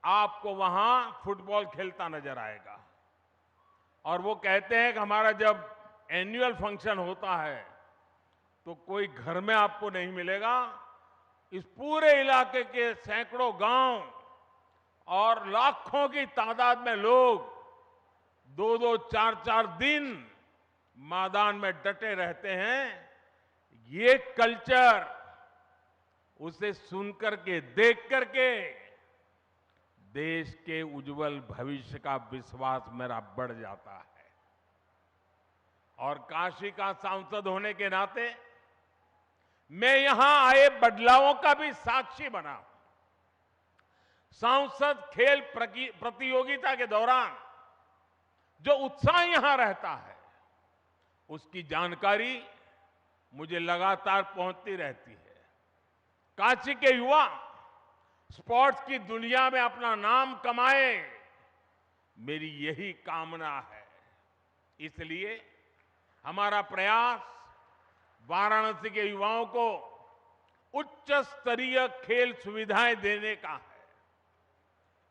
Speaker 6: आपको वहां फुटबॉल खेलता नजर आएगा। और वो कहते हैं कि हमारा जब एनुअल फंक्शन होता है तो कोई घर में आपको नहीं मिलेगा, इस पूरे इलाके के सैकड़ों गांव और लाखों की तादाद में लोग 2-2, 4-4 दिन मैदान में डटे रहते हैं। ये कल्चर उसे सुनकर के, देख करके देश के उज्जवल भविष्य का विश्वास मेरा बढ़ जाता है। और काशी का सांसद होने के नाते मैं यहां आए बदलावों का भी साक्षी बना हूं। सांसद खेल प्रतियोगिता के दौरान जो उत्साह यहां रहता है उसकी जानकारी मुझे लगातार पहुंचती रहती है। काशी के युवा स्पोर्ट्स की दुनिया में अपना नाम कमाए, मेरी यही कामना है। इसलिए हमारा प्रयास वाराणसी के युवाओं को उच्च स्तरीय खेल सुविधाएं देने का है।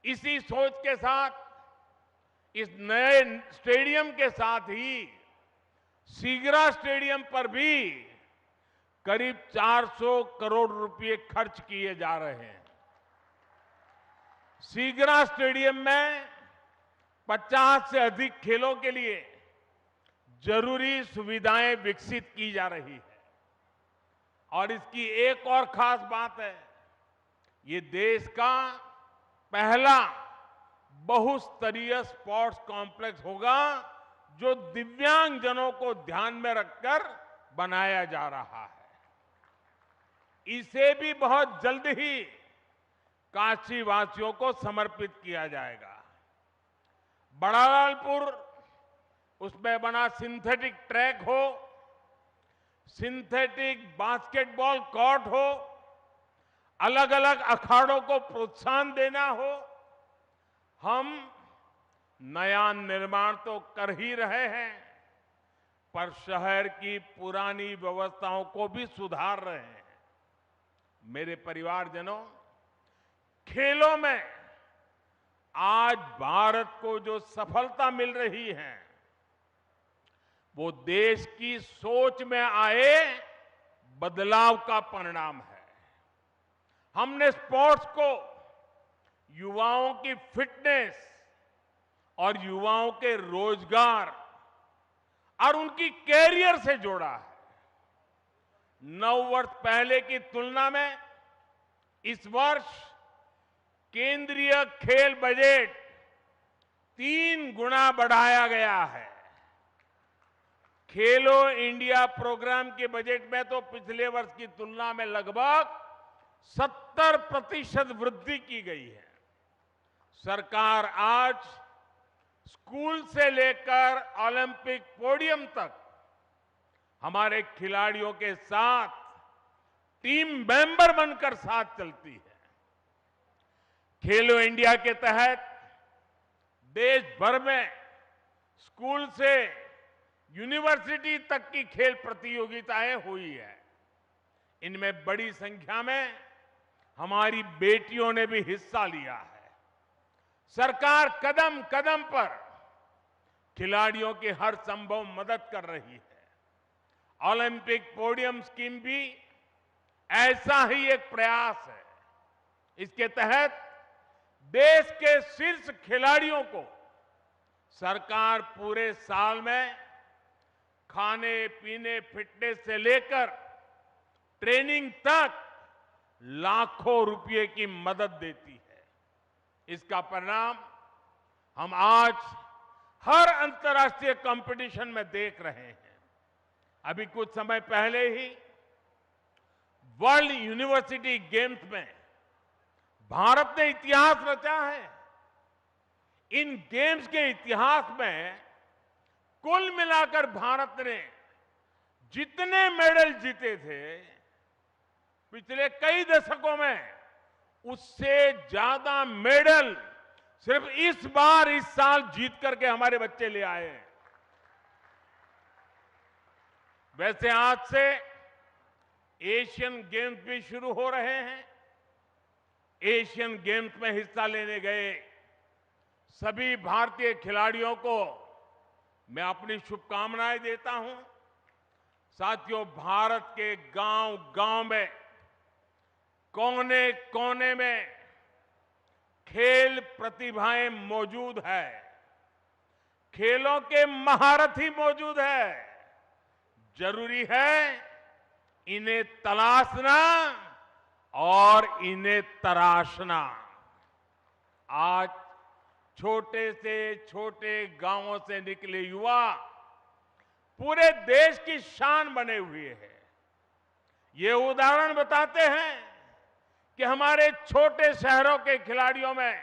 Speaker 6: इसी सोच के साथ इस नए स्टेडियम के साथ ही सीगरा स्टेडियम पर भी करीब 400 करोड़ रुपए खर्च किए जा रहे हैं। सीगरा स्टेडियम में 50 से अधिक खेलों के लिए जरूरी सुविधाएं विकसित की जा रही है। और इसकी एक और खास बात है, ये देश का पहला बहुस्तरीय स्पोर्ट्स कॉम्प्लेक्स होगा जो दिव्यांगजनों को ध्यान में रखकर बनाया जा रहा है। इसे भी बहुत जल्द ही काशी वासियों को समर्पित किया जाएगा। बड़ालालपुर, उसमें बना सिंथेटिक ट्रैक हो, सिंथेटिक बास्केटबॉल कोर्ट हो, अलग अलग अखाड़ों को प्रोत्साहन देना हो, हम नया निर्माण तो कर ही रहे हैं पर शहर की पुरानी व्यवस्थाओं को भी सुधार रहे हैं। मेरे परिवारजनों, खेलों में आज भारत को जो सफलता मिल रही है वो देश की सोच में आए बदलाव का परिणाम है। हमने स्पोर्ट्स को युवाओं की फिटनेस और युवाओं के रोजगार और उनकी कैरियर से जोड़ा है। 9 वर्ष पहले की तुलना में इस वर्ष केंद्रीय खेल बजट 3 गुना बढ़ाया गया है। खेलो इंडिया प्रोग्राम के बजट में तो पिछले वर्ष की तुलना में लगभग 70% वृद्धि की गई है। सरकार आज स्कूल से लेकर ओलंपिक पोडियम तक हमारे खिलाड़ियों के साथ टीम मेंबर बनकर साथ चलती है। खेलो इंडिया के तहत देश भर में स्कूल से यूनिवर्सिटी तक की खेल प्रतियोगिताएं हुई है। इनमें बड़ी संख्या में हमारी बेटियों ने भी हिस्सा लिया है। सरकार कदम कदम पर खिलाड़ियों की हर संभव मदद कर रही है। ओलंपिक पोडियम स्कीम भी ऐसा ही एक प्रयास है। इसके तहत देश के शीर्ष खिलाड़ियों को सरकार पूरे साल में खाने पीने फिटनेस से लेकर ट्रेनिंग तक लाखों रुपए की मदद देती है। इसका परिणाम हम आज हर अंतर्राष्ट्रीय कंपटीशन में देख रहे हैं। अभी कुछ समय पहले ही वर्ल्ड यूनिवर्सिटी गेम्स में भारत ने इतिहास रचा है। इन गेम्स के इतिहास में कुल मिलाकर भारत ने जितने मेडल जीते थे पिछले कई दशकों में, उससे ज्यादा मेडल सिर्फ इस बार इस साल जीत करके हमारे बच्चे ले आए हैं। वैसे आज से एशियन गेम्स भी शुरू हो रहे हैं। एशियन गेम्स में हिस्सा लेने गए सभी भारतीय खिलाड़ियों को मैं अपनी शुभकामनाएं देता हूं। साथियों, भारत के गांव-गांव में, कोने कोने में खेल प्रतिभाएं मौजूद है। खेलों के महारथी मौजूद है। जरूरी है इन्हें तलाशना और इन्हें तराशना। आज छोटे से छोटे गांवों से निकले युवा पूरे देश की शान बने हुए हैं। ये उदाहरण बताते हैं कि हमारे छोटे शहरों के खिलाड़ियों में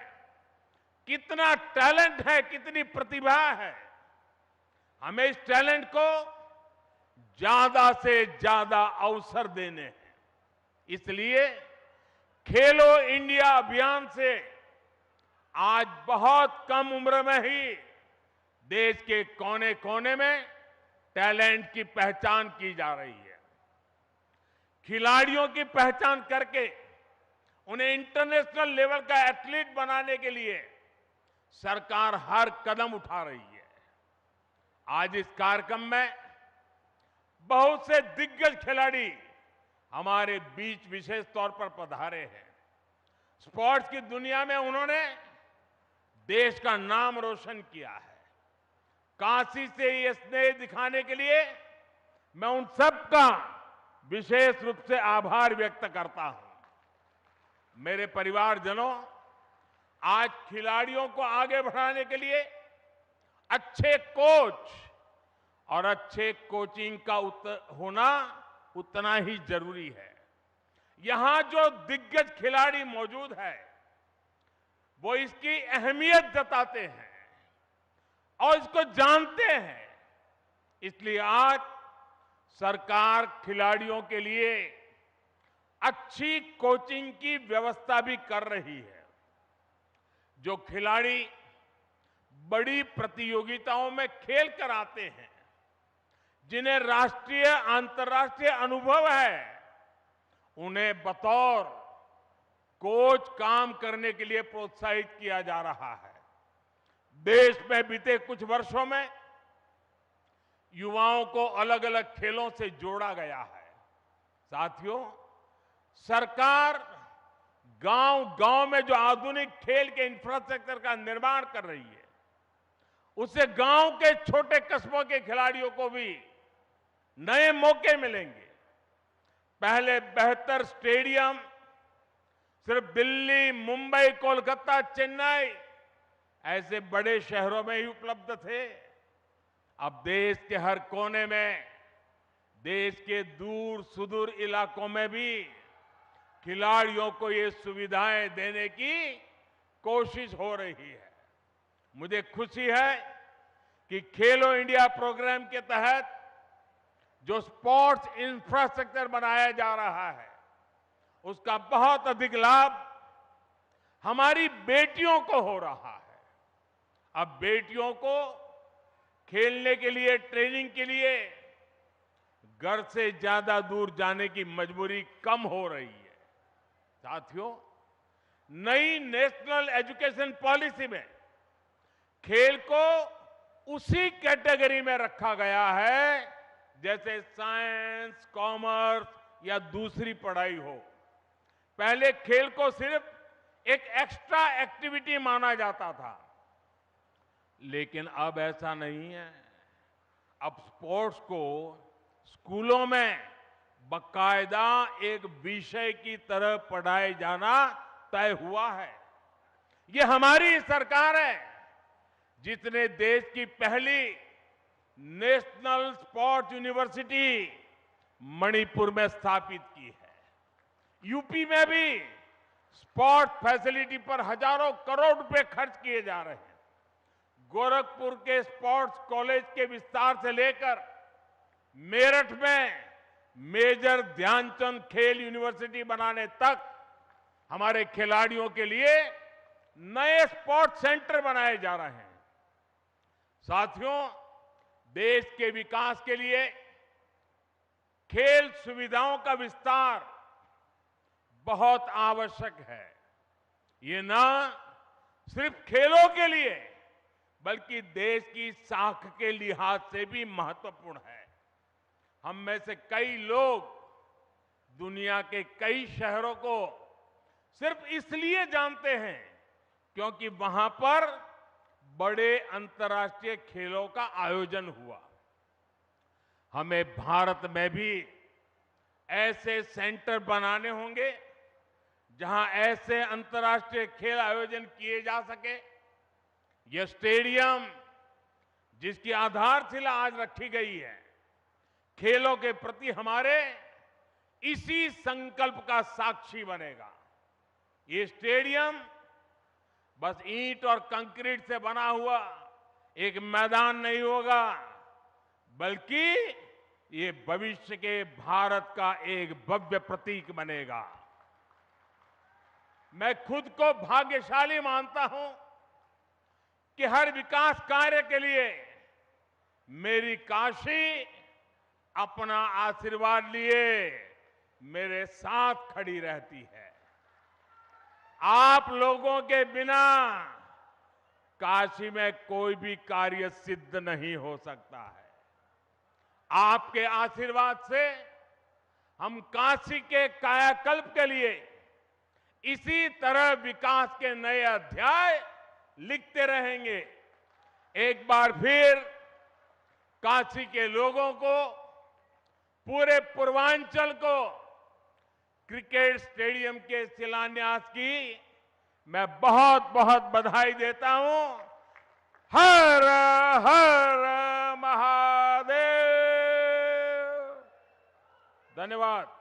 Speaker 6: कितना टैलेंट है, कितनी प्रतिभा है। हमें इस टैलेंट को ज्यादा से ज्यादा अवसर देने हैं। इसलिए खेलो इंडिया अभियान से आज बहुत कम उम्र में ही देश के कोने कोने में टैलेंट की पहचान की जा रही है। खिलाड़ियों की पहचान करके उन्हें इंटरनेशनल लेवल का एथलीट बनाने के लिए सरकार हर कदम उठा रही है। आज इस कार्यक्रम में बहुत से दिग्गज खिलाड़ी हमारे बीच विशेष तौर पर पधारे हैं। स्पोर्ट्स की दुनिया में उन्होंने देश का नाम रोशन किया है। काशी से ये स्नेह दिखाने के लिए मैं उन सबका विशेष रूप से आभार व्यक्त करता हूं। मेरे परिवारजनों, आज खिलाड़ियों को आगे बढ़ाने के लिए अच्छे कोच और अच्छे कोचिंग का होना उतना ही जरूरी है। यहां जो दिग्गज खिलाड़ी मौजूद है वो इसकी अहमियत जताते हैं और इसको जानते हैं। इसलिए आज सरकार खिलाड़ियों के लिए अच्छी कोचिंग की व्यवस्था भी कर रही है। जो खिलाड़ी बड़ी प्रतियोगिताओं में खेल कर आते हैं, जिन्हें राष्ट्रीय अंतर्राष्ट्रीय अनुभव है, उन्हें बतौर कोच काम करने के लिए प्रोत्साहित किया जा रहा है। देश में बीते कुछ वर्षों में युवाओं को अलग अलग खेलों से जोड़ा गया है। साथियों, सरकार गांव गांव में जो आधुनिक खेल के इंफ्रास्ट्रक्चर का निर्माण कर रही है, उससे गांव के छोटे कस्बों के खिलाड़ियों को भी नए मौके मिलेंगे। पहले बेहतर स्टेडियम सिर्फ दिल्ली, मुंबई, कोलकाता, चेन्नई ऐसे बड़े शहरों में ही उपलब्ध थे। अब देश के हर कोने में, देश के दूर सुदूर इलाकों में भी खिलाड़ियों को ये सुविधाएं देने की कोशिश हो रही है। मुझे खुशी है कि खेलो इंडिया प्रोग्राम के तहत जो स्पोर्ट्स इंफ्रास्ट्रक्चर बनाया जा रहा है, उसका बहुत अधिक लाभ हमारी बेटियों को हो रहा है। अब बेटियों को खेलने के लिए, ट्रेनिंग के लिए घर से ज्यादा दूर जाने की मजबूरी कम हो रही है। साथियों, नई नेशनल एजुकेशन पॉलिसी में खेल को उसी कैटेगरी में रखा गया है जैसे साइंस, कॉमर्स या दूसरी पढ़ाई हो। पहले खेल को सिर्फ एक एक्स्ट्रा एक्टिविटी माना जाता था, लेकिन अब ऐसा नहीं है। अब स्पोर्ट्स को स्कूलों में बाकायदा एक विषय की तरह पढ़ाए जाना तय हुआ है। ये हमारी सरकार है जिसने देश की पहली नेशनल स्पोर्ट्स यूनिवर्सिटी मणिपुर में स्थापित की है। यूपी में भी स्पोर्ट्स फैसिलिटी पर हजारों करोड़ रुपए खर्च किए जा रहे हैं। गोरखपुर के स्पोर्ट्स कॉलेज के विस्तार से लेकर मेरठ में मेजर ध्यानचंद खेल यूनिवर्सिटी बनाने तक हमारे खिलाड़ियों के लिए नए स्पोर्ट्स सेंटर बनाए जा रहे हैं। साथियों, देश के विकास के लिए खेल सुविधाओं का विस्तार बहुत आवश्यक है। ये ना सिर्फ खेलों के लिए बल्कि देश की साख के लिहाज से भी महत्वपूर्ण है। हम में से कई लोग दुनिया के कई शहरों को सिर्फ इसलिए जानते हैं क्योंकि वहां पर बड़े अंतर्राष्ट्रीय खेलों का आयोजन हुआ। हमें भारत में भी ऐसे सेंटर बनाने होंगे जहां ऐसे अंतर्राष्ट्रीय खेल आयोजन किए जा सके। यह स्टेडियम जिसकी आधारशिला आज रखी गई है, खेलों के प्रति हमारे इसी संकल्प का साक्षी बनेगा। ये स्टेडियम बस ईंट और कंक्रीट से बना हुआ एक मैदान नहीं होगा, बल्कि ये भविष्य के भारत का एक भव्य प्रतीक बनेगा। मैं खुद को भाग्यशाली मानता हूं कि हर विकास कार्य के लिए मेरी काशी अपना आशीर्वाद लिए मेरे साथ खड़ी रहती है। आप लोगों के बिना काशी में कोई भी कार्य सिद्ध नहीं हो सकता है। आपके आशीर्वाद से हम काशी के कायाकल्प के लिए इसी तरह विकास के नए अध्याय लिखते रहेंगे। एक बार फिर काशी के लोगों को, पूरे पूर्वांचल को क्रिकेट स्टेडियम के शिलान्यास की मैं बहुत बहुत बधाई देता हूं। हर हर महादेव। धन्यवाद।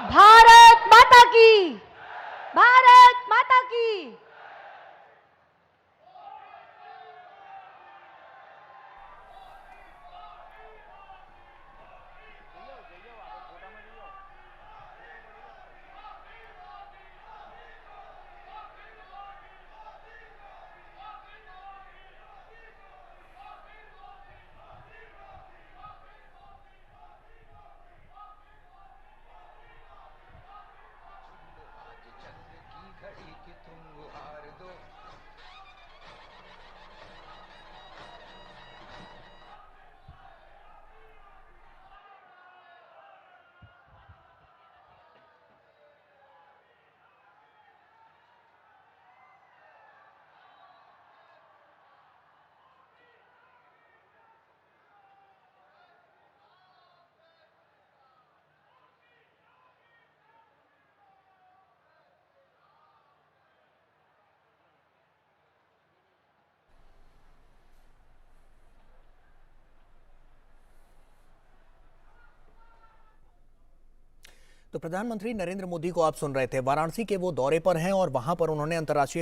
Speaker 3: भारत माता की, भारत माता की।
Speaker 7: तो प्रधानमंत्री नरेंद्र मोदी को आप सुन रहे थे। वाराणसी के वो दौरे पर हैं और वहां पर उन्होंने अंतर्राष्ट्रीय